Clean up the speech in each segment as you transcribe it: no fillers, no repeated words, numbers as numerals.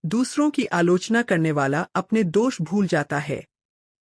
दूसरों की आलोचना करने वाला अपने दोष भूल जाता है।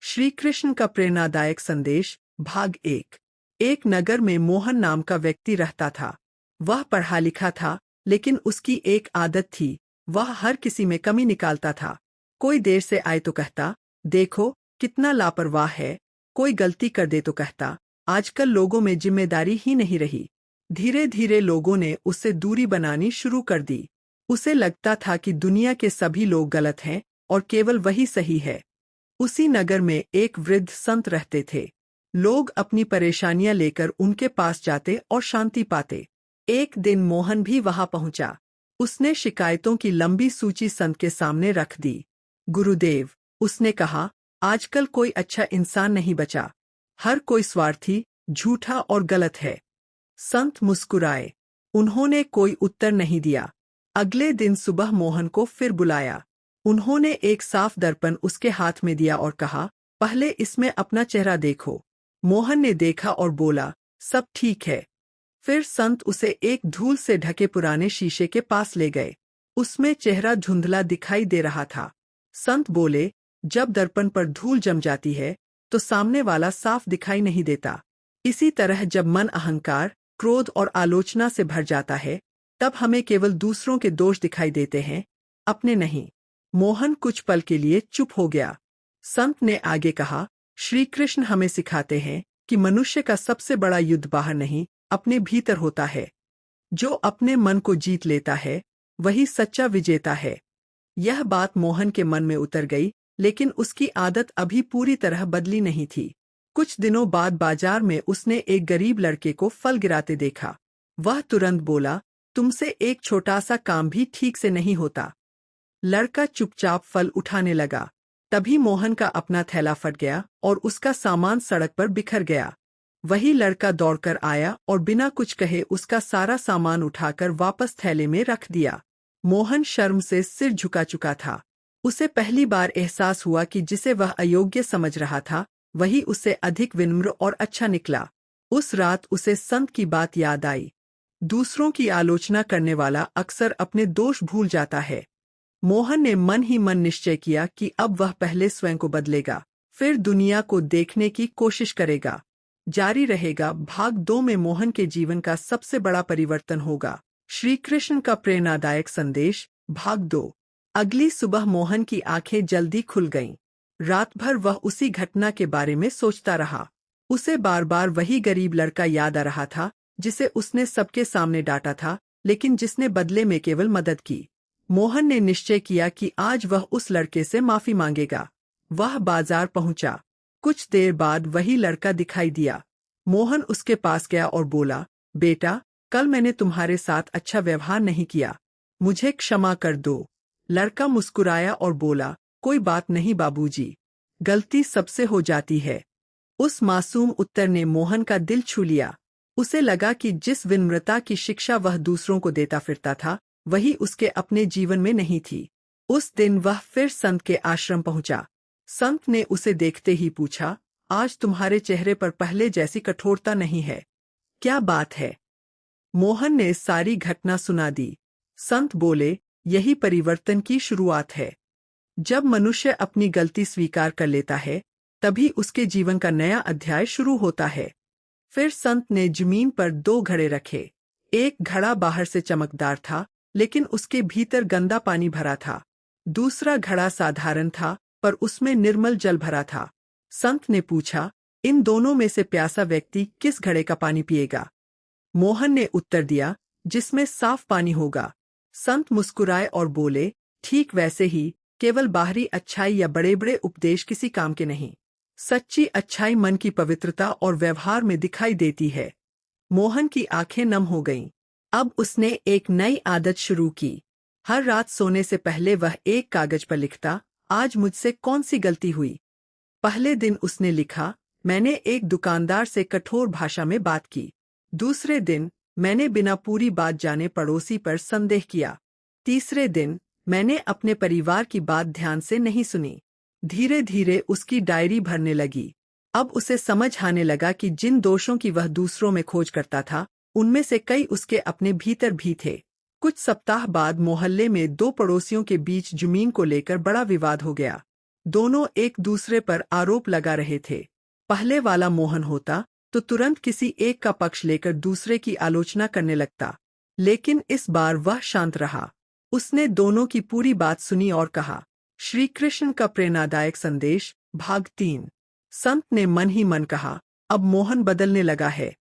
श्री कृष्ण का प्रेरणादायक संदेश भाग 1। एक नगर में मोहन नाम का व्यक्ति रहता था। वह पढ़ा लिखा था, लेकिन उसकी एक आदत थी, वह हर किसी में कमी निकालता था। कोई देर से आए तो कहता, देखो कितना लापरवाह है। कोई गलती कर दे तो कहता, आजकल लोगों में जिम्मेदारी ही नहीं रही। धीरे धीरे लोगों ने उससे दूरी बनानी शुरू कर दी। उसे लगता था कि दुनिया के सभी लोग गलत हैं और केवल वही सही है। उसी नगर में एक वृद्ध संत रहते थे। लोग अपनी परेशानियां लेकर उनके पास जाते और शांति पाते। एक दिन मोहन भी वहां पहुंचा। उसने शिकायतों की लंबी सूची संत के सामने रख दी। गुरुदेव, उसने कहा, आजकल कोई अच्छा इंसान नहीं बचा। हर कोई स्वार्थी, झूठा और गलत है। संत मुस्कुराए। उन्होंने कोई उत्तर नहीं दिया। अगले दिन सुबह मोहन को फिर बुलाया। उन्होंने एक साफ दर्पण उसके हाथ में दिया और कहा, पहले इसमें अपना चेहरा देखो। मोहन ने देखा और बोला, सब ठीक है। फिर संत उसे एक धूल से ढके पुराने शीशे के पास ले गए। उसमें चेहरा धुंधला दिखाई दे रहा था। संत बोले, जब दर्पण पर धूल जम जाती है तो सामने वाला साफ दिखाई नहीं देता। इसी तरह जब मन अहंकार, क्रोध और आलोचना से भर जाता है, तब हमें केवल दूसरों के दोष दिखाई देते हैं, अपने नहीं। मोहन कुछ पल के लिए चुप हो गया। संत ने आगे कहा, श्री कृष्ण हमें सिखाते हैं कि मनुष्य का सबसे बड़ा युद्ध बाहर नहीं, अपने भीतर होता है। जो अपने मन को जीत लेता है, वही सच्चा विजेता है। यह बात मोहन के मन में उतर गई, लेकिन उसकी आदत अभी पूरी तरह बदली नहीं थी। कुछ दिनों बाद बाजार में उसने एक गरीब लड़के को फल गिराते देखा। वह तुरंत बोला, तुमसे एक छोटा सा काम भी ठीक से नहीं होता। लड़का चुपचाप फल उठाने लगा। तभी मोहन का अपना थैला फट गया और उसका सामान सड़क पर बिखर गया। वही लड़का दौड़कर आया और बिना कुछ कहे उसका सारा सामान उठाकर वापस थैले में रख दिया। मोहन शर्म से सिर झुका चुका था। उसे पहली बार एहसास हुआ कि जिसे वह अयोग्य समझ रहा था, वही उससे अधिक विनम्र और अच्छा निकला। उस रात उसे संत की बात याद आई। दूसरों की आलोचना करने वाला अक्सर अपने दोष भूल जाता है। मोहन ने मन ही मन निश्चय किया कि अब वह पहले स्वयं को बदलेगा, फिर दुनिया को देखने की कोशिश करेगा। जारी रहेगा भाग 2 में मोहन के जीवन का सबसे बड़ा परिवर्तन होगा। श्री कृष्ण का प्रेरणादायक संदेश भाग 2। अगली सुबह मोहन की आंखें जल्दी खुल गईं। रात भर वह उसी घटना के बारे में सोचता रहा। उसे बार बार वही गरीब लड़का याद आ रहा था, जिसे उसने सबके सामने डांटा था, लेकिन जिसने बदले में केवल मदद की। मोहन ने निश्चय किया कि आज वह उस लड़के से माफी मांगेगा। वह बाजार पहुंचा। कुछ देर बाद वही लड़का दिखाई दिया। मोहन उसके पास गया और बोला, बेटा, कल मैंने तुम्हारे साथ अच्छा व्यवहार नहीं किया, मुझे क्षमा कर दो। लड़का मुस्कुराया और बोला, कोई बात नहीं बाबूजी, गलती सबसे हो जाती है। उस मासूम उत्तर ने मोहन का दिल छू लिया। उसे लगा कि जिस विनम्रता की शिक्षा वह दूसरों को देता फिरता था, वही उसके अपने जीवन में नहीं थी। उस दिन वह फिर संत के आश्रम पहुंचा। संत ने उसे देखते ही पूछा, आज तुम्हारे चेहरे पर पहले जैसी कठोरता नहीं है, क्या बात है? मोहन ने सारी घटना सुना दी। संत बोले, यही परिवर्तन की शुरुआत है। जब मनुष्य अपनी गलती स्वीकार कर लेता है, तभी उसके जीवन का नया अध्याय शुरू होता है। फिर संत ने जमीन पर 2 घड़े रखे। एक घड़ा बाहर से चमकदार था, लेकिन उसके भीतर गंदा पानी भरा था। दूसरा घड़ा साधारण था, पर उसमें निर्मल जल भरा था। संत ने पूछा, इन दोनों में से प्यासा व्यक्ति किस घड़े का पानी पिएगा? मोहन ने उत्तर दिया, जिसमें साफ पानी होगा। संत मुस्कुराए और बोले, ठीक वैसे ही, केवल बाहरी अच्छाई या बड़े बड़े उपदेश किसी काम के नहीं। सच्ची अच्छाई मन की पवित्रता और व्यवहार में दिखाई देती है। मोहन की आंखें नम हो गईं। अब उसने एक नई आदत शुरू की। हर रात सोने से पहले वह एक कागज पर लिखता, आज मुझसे कौन सी गलती हुई। पहले दिन उसने लिखा, मैंने एक दुकानदार से कठोर भाषा में बात की। दूसरे दिन, मैंने बिना पूरी बात जाने पड़ोसी पर संदेह किया। तीसरे दिन, मैंने अपने परिवार की बात ध्यान से नहीं सुनी। धीरे धीरे उसकी डायरी भरने लगी। अब उसे समझ आने लगा कि जिन दोषों की वह दूसरों में खोज करता था, उनमें से कई उसके अपने भीतर भी थे। कुछ सप्ताह बाद मोहल्ले में दो पड़ोसियों के बीच जमीन को लेकर बड़ा विवाद हो गया। दोनों एक दूसरे पर आरोप लगा रहे थे। पहले वाला मोहन होता तो तुरंत किसी एक का पक्ष लेकर दूसरे की आलोचना करने लगता, लेकिन इस बार वह शांत रहा। उसने दोनों की पूरी बात सुनी और कहा, श्री कृष्ण का प्रेरणादायक संदेश, भाग 3। संत ने मन ही मन कहा, अब मोहन बदलने लगा है।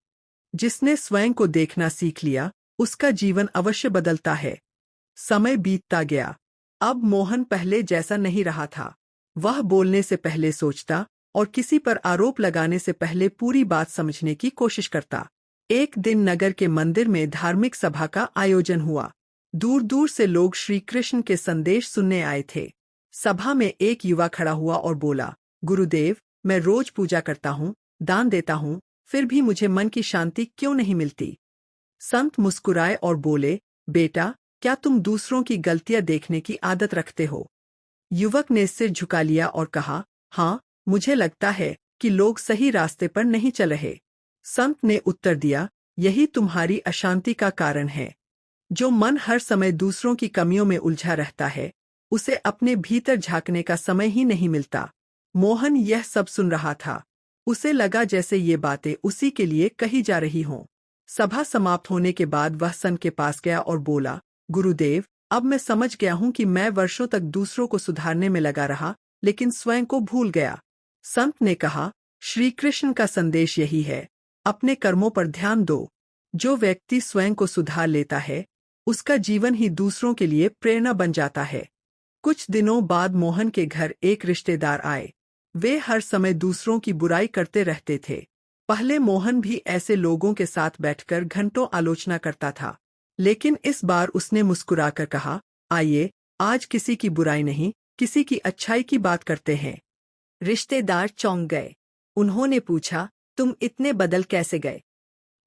जिसने स्वयं को देखना सीख लिया, उसका जीवन अवश्य बदलता है। समय बीतता गया। अब मोहन पहले जैसा नहीं रहा था। वह बोलने से पहले सोचता और किसी पर आरोप लगाने से पहले पूरी बात समझने की कोशिश करता। एक दिन नगर के मंदिर में धार्मिक सभा का आयोजन हुआ। दूर दूर से लोग श्री कृष्ण के संदेश सुनने आए थे। सभा में एक युवा खड़ा हुआ और बोला, गुरुदेव, मैं रोज पूजा करता हूँ, दान देता हूँ, फिर भी मुझे मन की शांति क्यों नहीं मिलती। संत मुस्कुराए और बोले, बेटा, क्या तुम दूसरों की गलतियां देखने की आदत रखते हो? युवक ने सिर झुका लिया और कहा, हाँ, मुझे लगता है कि लोग सही रास्ते पर नहीं चल रहे। संत ने उत्तर दिया, यही तुम्हारी अशांति का कारण है। जो मन हर समय दूसरों की कमियों में उलझा रहता है, उसे अपने भीतर झांकने का समय ही नहीं मिलता। मोहन यह सब सुन रहा था। उसे लगा जैसे ये बातें उसी के लिए कही जा रही हों। सभा समाप्त होने के बाद वह संत के पास गया और बोला, गुरुदेव, अब मैं समझ गया हूँ कि मैं वर्षों तक दूसरों को सुधारने में लगा रहा, लेकिन स्वयं को भूल गया। संत ने कहा, श्री कृष्ण का संदेश यही है, अपने कर्मों पर ध्यान दो। जो व्यक्ति स्वयं को सुधार लेता है, उसका जीवन ही दूसरों के लिए प्रेरणा बन जाता है। कुछ दिनों बाद मोहन के घर एक रिश्तेदार आए। वे हर समय दूसरों की बुराई करते रहते थे। पहले मोहन भी ऐसे लोगों के साथ बैठकर घंटों आलोचना करता था, लेकिन इस बार उसने मुस्कुराकर कहा, आइए, आज किसी की बुराई नहीं, किसी की अच्छाई की बात करते हैं। रिश्तेदार चौंक गए। उन्होंने पूछा, तुम इतने बदल कैसे गए?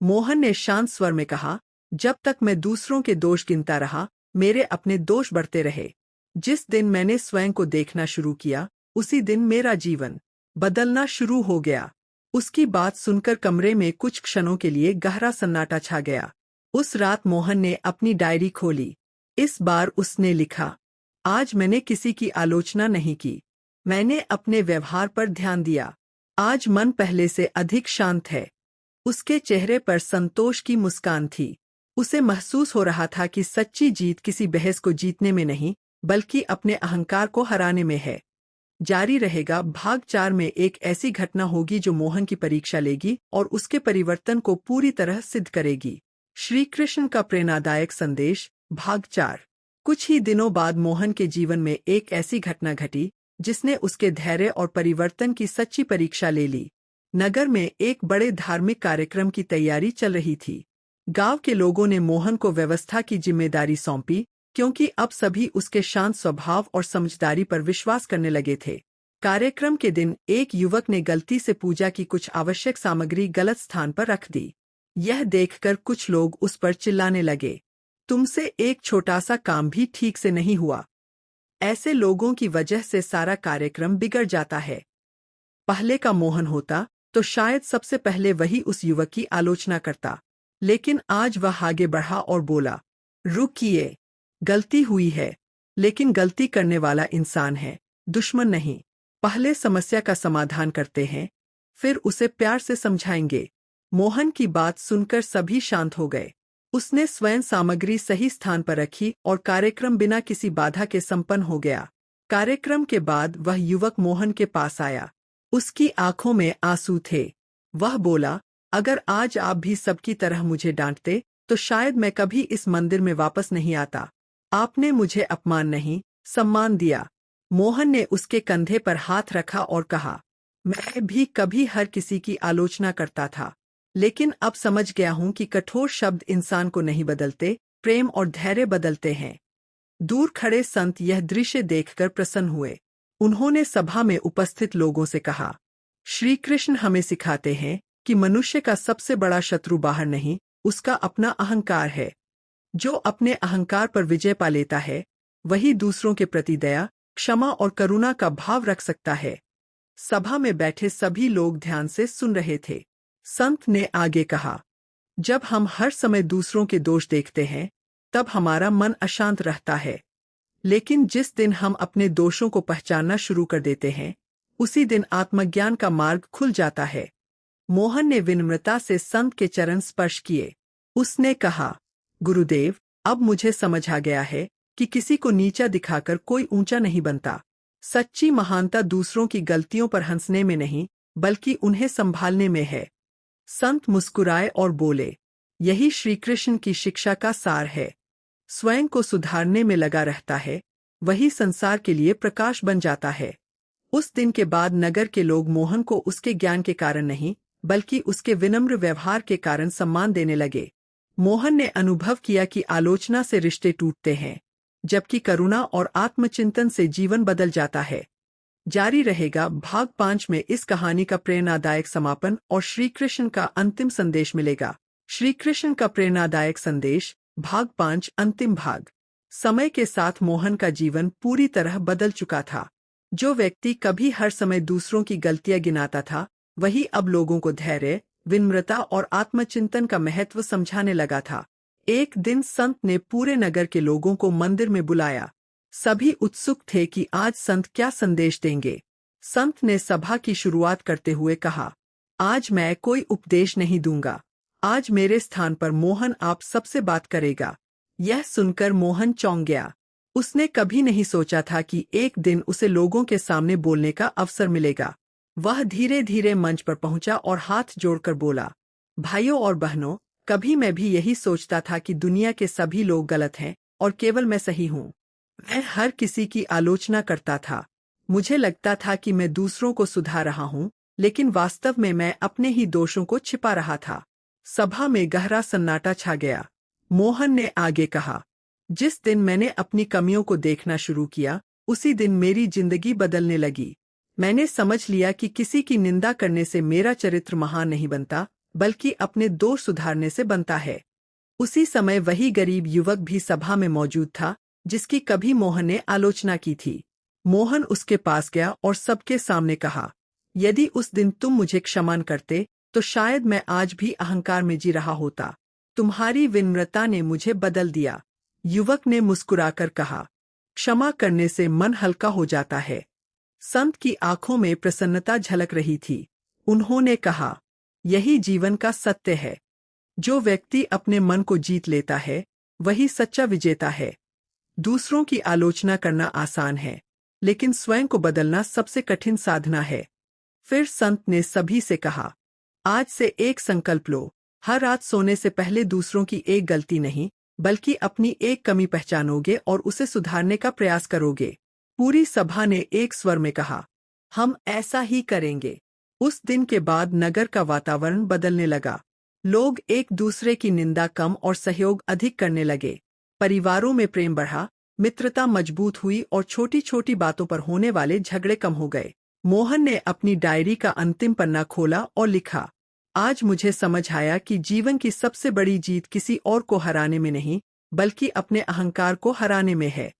मोहन ने शांत स्वर में कहा, जब तक मैं दूसरों के दोष गिनता रहा, मेरे अपने दोष बढ़ते रहे। जिस दिन मैंने स्वयं को देखना शुरू किया, उसी दिन मेरा जीवन बदलना शुरू हो गया। उसकी बात सुनकर कमरे में कुछ क्षणों के लिए गहरा सन्नाटा छा गया। उस रात मोहन ने अपनी डायरी खोली। इस बार उसने लिखा, आज मैंने किसी की आलोचना नहीं की। मैंने अपने व्यवहार पर ध्यान दिया। आज मन पहले से अधिक शांत है। उसके चेहरे पर संतोष की मुस्कान थी। उसे महसूस हो रहा था कि सच्ची जीत किसी बहस को जीतने में नहीं, बल्कि अपने अहंकार को हराने में है। जारी रहेगा। भाग 4 में एक ऐसी घटना होगी जो मोहन की परीक्षा लेगी और उसके परिवर्तन को पूरी तरह सिद्ध करेगी। श्री कृष्ण का प्रेरणादायक संदेश, भाग 4। कुछ ही दिनों बाद मोहन के जीवन में एक ऐसी घटना घटी जिसने उसके धैर्य और परिवर्तन की सच्ची परीक्षा ले ली। नगर में एक बड़े धार्मिक कार्यक्रम की तैयारी चल रही थी। गांव के लोगों ने मोहन को व्यवस्था की जिम्मेदारी सौंपी, क्योंकि अब सभी उसके शांत स्वभाव और समझदारी पर विश्वास करने लगे थे। कार्यक्रम के दिन एक युवक ने गलती से पूजा की कुछ आवश्यक सामग्री गलत स्थान पर रख दी। यह देखकर कुछ लोग उस पर चिल्लाने लगे, तुमसे एक छोटा सा काम भी ठीक से नहीं हुआ। ऐसे लोगों की वजह से सारा कार्यक्रम बिगड़ जाता है। पहले का मोहन होता तो शायद सबसे पहले वही उस युवक की आलोचना करता, लेकिन आज वह आगे बढ़ा और बोला, रुकिए, गलती हुई है, लेकिन गलती करने वाला इंसान है, दुश्मन नहीं। पहले समस्या का समाधान करते हैं, फिर उसे प्यार से समझाएंगे। मोहन की बात सुनकर सभी शांत हो गए। उसने स्वयं सामग्री सही स्थान पर रखी और कार्यक्रम बिना किसी बाधा के संपन्न हो गया। कार्यक्रम के बाद वह युवक मोहन के पास आया। उसकी आंखों में आंसू थे। वह बोला, अगर आज आप भी सबकी तरह मुझे डांटते तो शायद मैं कभी इस मंदिर में वापस नहीं आता। आपने मुझे अपमान नहीं, सम्मान दिया। मोहन ने उसके कंधे पर हाथ रखा और कहा, मैं भी कभी हर किसी की आलोचना करता था, लेकिन अब समझ गया हूं कि कठोर शब्द इंसान को नहीं बदलते, प्रेम और धैर्य बदलते हैं। दूर खड़े संत यह दृश्य देखकर प्रसन्न हुए। उन्होंने सभा में उपस्थित लोगों से कहा, श्री कृष्ण हमें सिखाते हैं कि मनुष्य का सबसे बड़ा शत्रु बाहर नहीं, उसका अपना अहंकार है। जो अपने अहंकार पर विजय पा लेता है, वही दूसरों के प्रति दया, क्षमा और करुणा का भाव रख सकता है। सभा में बैठे सभी लोग ध्यान से सुन रहे थे। संत ने आगे कहा, जब हम हर समय दूसरों के दोष देखते हैं, तब हमारा मन अशांत रहता है। लेकिन जिस दिन हम अपने दोषों को पहचानना शुरू कर देते हैं, उसी दिन आत्मज्ञान का मार्ग खुल जाता है। मोहन ने विनम्रता से संत के चरण स्पर्श किए। उसने कहा, गुरुदेव, अब मुझे समझ आ गया है कि किसी को नीचा दिखाकर कोई ऊंचा नहीं बनता। सच्ची महानता दूसरों की गलतियों पर हंसने में नहीं, बल्कि उन्हें संभालने में है। संत मुस्कुराए और बोले, यही श्री कृष्ण की शिक्षा का सार है। स्वयं को सुधारने में लगा रहता है, वही संसार के लिए प्रकाश बन जाता है। उस दिन के बाद नगर के लोग मोहन को उसके ज्ञान के कारण नहीं, बल्कि उसके विनम्र व्यवहार के कारण सम्मान देने लगे। मोहन ने अनुभव किया कि आलोचना से रिश्ते टूटते हैं, जबकि करुणा और आत्मचिंतन से जीवन बदल जाता है। जारी रहेगा भाग 5 में इस कहानी का प्रेरणादायक समापन और श्री कृष्ण का अंतिम संदेश मिलेगा। श्री कृष्ण का प्रेरणादायक संदेश भाग 5 अंतिम भाग। समय के साथ मोहन का जीवन पूरी तरह बदल चुका था। जो व्यक्ति कभी हर समय दूसरों की गलतियां गिनाता था, वही अब लोगों को धैर्य, विनम्रता और आत्मचिंतन का महत्व समझाने लगा था। एक दिन संत ने पूरे नगर के लोगों को मंदिर में बुलाया। सभी उत्सुक थे कि आज संत क्या संदेश देंगे। संत ने सभा की शुरुआत करते हुए कहा, आज मैं कोई उपदेश नहीं दूंगा। आज मेरे स्थान पर मोहन आप सबसे बात करेगा। यह सुनकर मोहन चौंक गया। उसने कभी नहीं सोचा था कि एक दिन उसे लोगों के सामने बोलने का अवसर मिलेगा। वह धीरे धीरे मंच पर पहुंचा और हाथ जोड़कर बोला, भाइयों और बहनों, कभी मैं भी यही सोचता था कि दुनिया के सभी लोग गलत हैं और केवल मैं सही हूँ। मैं हर किसी की आलोचना करता था। मुझे लगता था कि मैं दूसरों को सुधार रहा हूँ, लेकिन वास्तव में मैं अपने ही दोषों को छिपा रहा था। सभा में गहरा सन्नाटा छा गया। मोहन ने आगे कहा, जिस दिन मैंने अपनी कमियों को देखना शुरू किया, उसी दिन मेरी जिंदगी बदलने लगी। मैंने समझ लिया कि किसी की निंदा करने से मेरा चरित्र महान नहीं बनता, बल्कि अपने दोष सुधारने से बनता है। उसी समय वही गरीब युवक भी सभा में मौजूद था, जिसकी कभी मोहन ने आलोचना की थी। मोहन उसके पास गया और सबके सामने कहा, यदि उस दिन तुम मुझे क्षमा करते, तो शायद मैं आज भी अहंकार में जी रहा होता। तुम्हारी विनम्रता ने मुझे बदल दिया। युवक ने मुस्कुराकर कहा, क्षमा करने से मन हल्का हो जाता है। संत की आंखों में प्रसन्नता झलक रही थी। उन्होंने कहा, यही जीवन का सत्य है। जो व्यक्ति अपने मन को जीत लेता है, वही सच्चा विजेता है। दूसरों की आलोचना करना आसान है, लेकिन स्वयं को बदलना सबसे कठिन साधना है। फिर संत ने सभी से कहा, आज से एक संकल्प लो। हर रात सोने से पहले दूसरों की एक गलती नहीं, बल्कि अपनी एक कमी पहचानोगे और उसे सुधारने का प्रयास करोगे। पूरी सभा ने एक स्वर में कहा, हम ऐसा ही करेंगे। उस दिन के बाद नगर का वातावरण बदलने लगा। लोग एक दूसरे की निंदा कम और सहयोग अधिक करने लगे। परिवारों में प्रेम बढ़ा, मित्रता मजबूत हुई और छोटी छोटी बातों पर होने वाले झगड़े कम हो गए। मोहन ने अपनी डायरी का अंतिम पन्ना खोला और लिखा, आज मुझे समझ आया कि जीवन की सबसे बड़ी जीत किसी और को हराने में नहीं, बल्कि अपने अहंकार को हराने में है।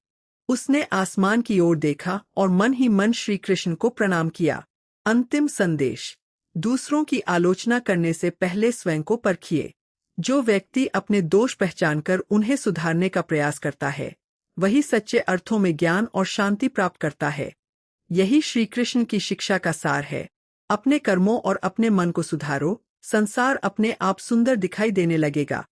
उसने आसमान की ओर देखा और मन ही मन श्री कृष्ण को प्रणाम किया। अंतिम संदेश, दूसरों की आलोचना करने से पहले स्वयं को परखिए। जो व्यक्ति अपने दोष पहचानकर उन्हें सुधारने का प्रयास करता है, वही सच्चे अर्थों में ज्ञान और शांति प्राप्त करता है। यही श्री कृष्ण की शिक्षा का सार है। अपने कर्मों और अपने मन को सुधारो, संसार अपने आप सुंदर दिखाई देने लगेगा।